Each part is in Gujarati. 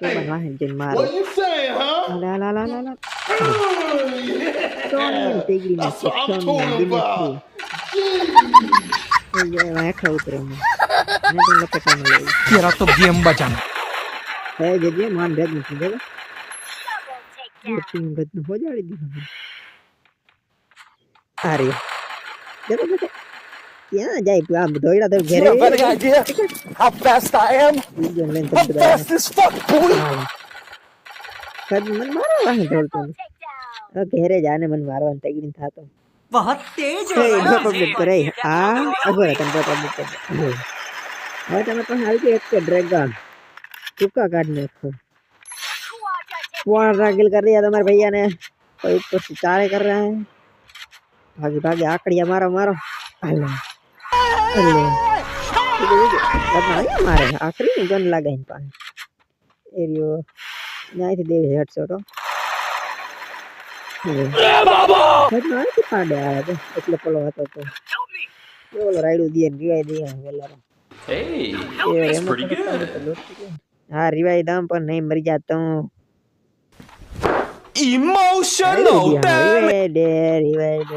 ચોબન વાહન જઈને મારો What you saying, huh? હાલા હાલા હાલા હાલા Yeah. સોનિયન તેગડી That's નાખી what I'm સોનિયન talking દિમેત્રી about. એ જે વાંખા ઉતરે મને મેં તો લપેટામાં લઈ तेरा तो गेम बचाना હે જે માન ભેગ નથી દેવા ટીમ બધું હોજાડી દીધું મને આ રહ્યો દેખો દેખો ક્યાં જાય તું આમ દોડ્યા તો ઘરે idea how fast I am. બીજો લઈને I'm તમે fast as fuck, boy. કદ મને મારો વાહન દોડતો હવે ઘેરે જાને મને મારવાનું તગડીને થાતો बहुत तेज એ પબ્લિક કરે આ અગર તને પબ્લિક કરે હવે તમે પણ આવી ગયો એક તો ડ્રેગન टुक्का काटने को वहाँ रागिल कर दिया तुम्हारे भैया ने कोई ऊपर से चारे कर रहा है भागी भागी आकड़िया मारो मारो अल्ले अल्ले मारे आखिरी में गन लगा इन पास एरियो नहीं थी देवी हेड शॉट हेड ना थी पांडे आया तो इतने पलो आता तो ये वाला राइड दिया रिवाइव दिया वेला Hey, that's pretty good. हाँ रिवाइव दाम पर नहीं मर जाता हूँ Emotional damage. रिवाइव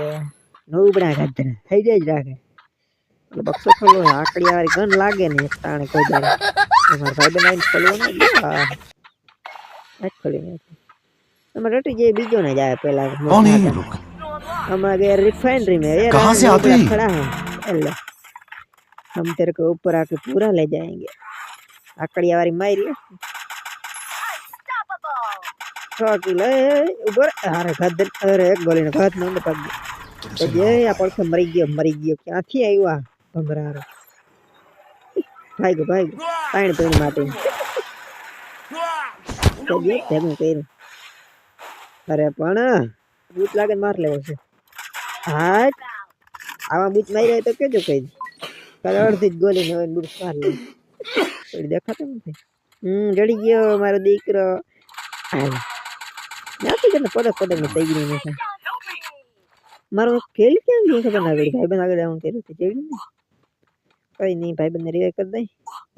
नो बना खाते हैं है जे राखे એટલે બક્સો ખોલો આકડિયા વાળી ગન લાગે ને એક તાણે કોઈ જાય તમાર ભાઈ બનાવીને ખોલવો ને આજ ખોલી ને તમે રટી જે બીજો ને જાય પેલા कौन है ये लोग? हमारे रिफाइनरी में ये कहाँ से आते हैं? खड़ा है अल्लाह हम तेरे को ऊपर आके पूरा ले जाएंगे आकड़िया वाली मारी ले ऊपर अरे गदर अरे एक गोली ने घात में पग तो ये या पर से मरी गयो क्या थी आयो आ भमरा रे भाई पानी तो माटे तो ये तेमो कइरो अरे पण बूट लागे मार लेवो छे हाट आवा बूट मारी तो केजो कई कल अर्धी गोली ने बूट मार ले तो देखातो નથી જડી ગયો મારો દીકરો નાથી કે પડ ને થઈ ગઈ ને મારો ખેલ કેમ ગયો ખબર ના પડી ભાઈબંધ આગળ આવું કર્યું તે જેવી ને કઈ નહીં ભાઈબંધ રિવાઇવ કરી દઈ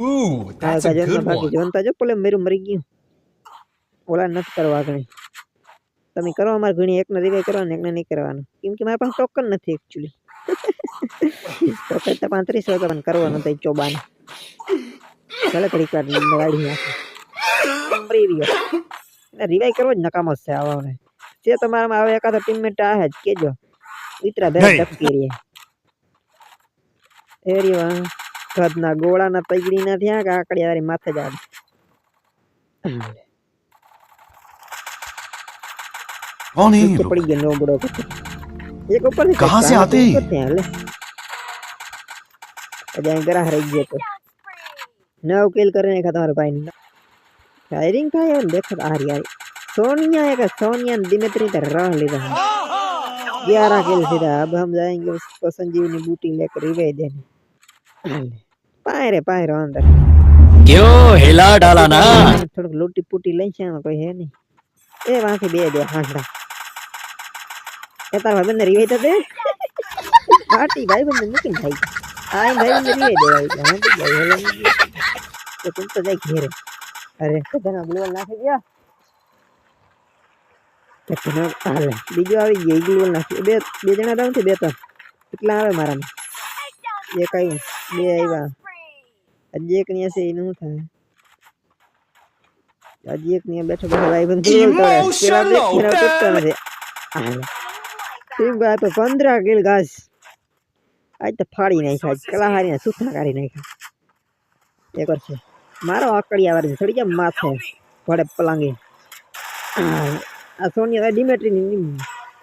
Ooh, that's a good બાકી one. જોનતા જો પેલે મેરું મરી ગયું ઓલા નથી કરવા આગળ તમે કરો અમાર ઘણી એકને રિવાઇવ કરવાનું એકને નહીં કરવાનું કેમ કે મારા પાસે ટોકન નથી એક્ચ્યુઅલી ટોકન તો 35 હોય પણ કરવાનું તો ચોબાને ભલે ઘડીક વાર ગાડી નાખે મરી રહ્યો રિવાઇવ કરવો જ નકામો છે આવાને જે તમારામાં આવે એકાદો ટીમમેટ આહે જ કેજો ઇતરા બે ટપકી રહી એરિયો ગદના ગોળાના પગડી ના થયા કે આકડિયા વાળી માથે જ આવે कौन है ये नीचे लोग? पड़ी गया नो बड़ो एक ऊपर से कहाँ से आते हैं? ले अजय गरा रह गया तो नौ किल करने का तुम्हारे भाई ने फायरिंग था यार देखो आ रही यार सोनिया है का सोनिया दिमित्री तर रह ले रहा 11 किल सीधा अब हम जाएंगे उसको संजीवनी बूटी लेकर रिवाइव देने पायरे अंदर क्यों हिला डाला ना थोड़ा लोटी पुटी लई छे कोई है नहीं ए वहां से दे हांडा ए तार भाई ने रिवाइव दे पार्टी भाई बंदे मुकिन भाई आई भाई ने रिवाइव दे भाई हम तो भाई हेलो तो तुम तो जाए घेरे अरे कदना ग्लोल नाखी गया कदना हाल बीजो આવી ગઈ ગ્લોલ નાખી બે જણા દાઉં છે બે તો કેટલા આવે મારામાં એક આવ્યું બે આવ્યા હજી એક ની હશે એનું શું થાય હજી એક ની બેઠો ભાઈ બંધ ગ્લોલ તોડે પેલા ટૂટતો નથી ટીમ ભાઈ તો 15 કિલ ઘાસ આજ તો ફાડી નાખ્યા કલાહારીને સુથા કાઢી નાખ્યા એક વાર છે મારો આકડિયા વાળી છડી ગયા માથે ભડે પલાંગી આ સોનિયા ડિમેટ્રી ની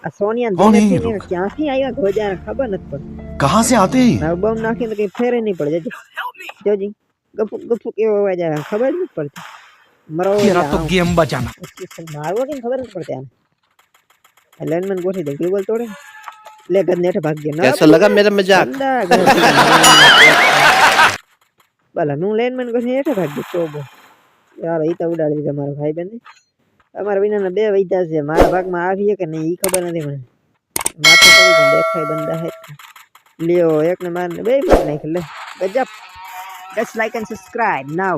આ સોનિયા कौन है ये ડિમેટ્રી लोग? ક્યાંથી આવ્યા ગોજા ખબર નથી પડતી कहाँ से आते हैं? ના બમ નાખીને કઈ ફેરે નહીં પડે જોજી ગફુ કેવો અવાજ આવે ખબર જ નથી પડતી મરો तेरा तो गेम बचाना મારવો કે ખબર નથી પડતી આને લેન્ડમેન ગોઠી દે ગ્લોબલ તોડે ले गन नेट भाग गया कैसा लगा मेरा मजाक? भला नु लेनमेन को नेट भाग गयो तो यार ई तो उડાડી દીધા મારા ભાઈ બેન અમારા વિનાના બે વૈદા છે મારા ભાગમાં આવી કે નહીં ઈ ખબર નથી મને માથે પડી ગયું દેખાય બંદા હે લ્યો એક ને મારને બે માર નાખ લે ગજબ just like and subscribe now